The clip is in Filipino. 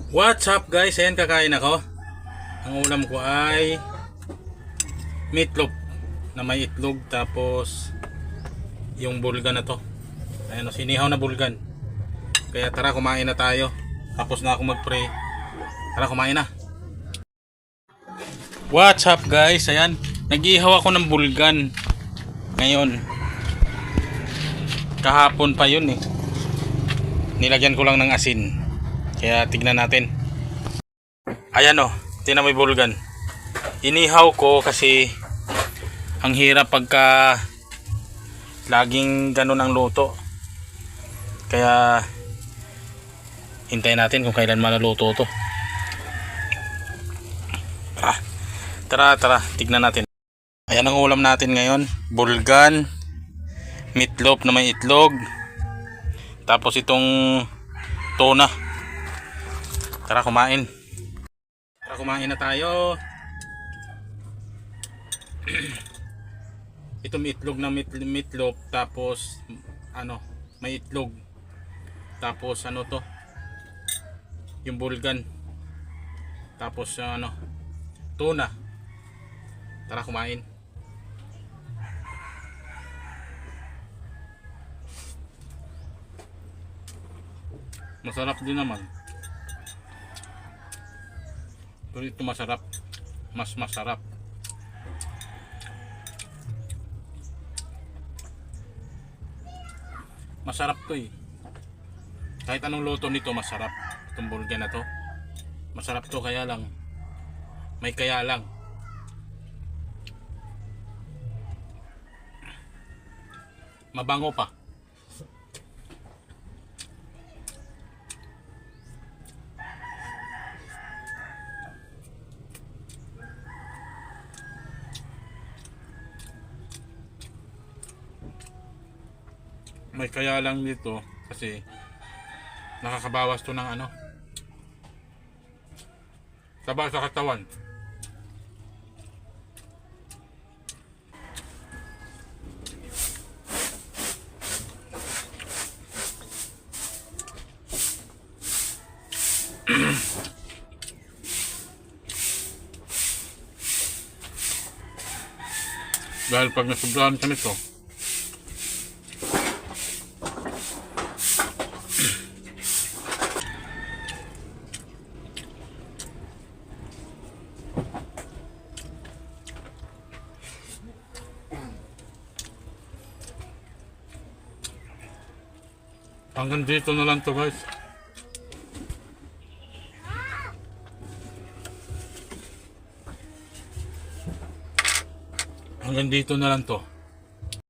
What's up guys? Ayan, kakain ako. Ang ulam ko ay meatloaf na may itlog, tapos yung bulgan na to. Ayan o, sinihaw na bulgan. Kaya tara, kumain na tayo. Tapos na ako mag-pray. Tara, kumain na. What's up guys? Ayan, nag-ihaw ako ng bulgan ngayon. Kahapon pa yun eh. Nilagyan ko lang ng asin. Kaya tignan natin. Ayan o, tinan mo yung bulgan. Inihaw ko kasi ang hirap pagka laging ganun ang luto. Kaya hintayin natin kung kailan maluluto to. Tara, tignan natin. Ayan ang ulam natin ngayon. Bulgan, meatloaf na may itlog, tapos itong tuna. Tara, kumain. Tara, kumain na tayo. Itong itlog na meatloaf, tapos ano, may itlog. Tapos ano to? Yung bulgan. Tapos ano, tuna. Tara, kumain. Masarap din naman. Pero ito masarap. Mas masarap. Masarap to eh. Kahit anong luto nito masarap. Itong bulgan na to masarap to, kaya lang may kaya lang. Mabango pa. May kaya lang dito kasi nakakabawas to ng ano, taba sa katawan. Dahil pag nasubrahan ka nito, hanggang dito na lang to guys. Hanggang dito na lang to.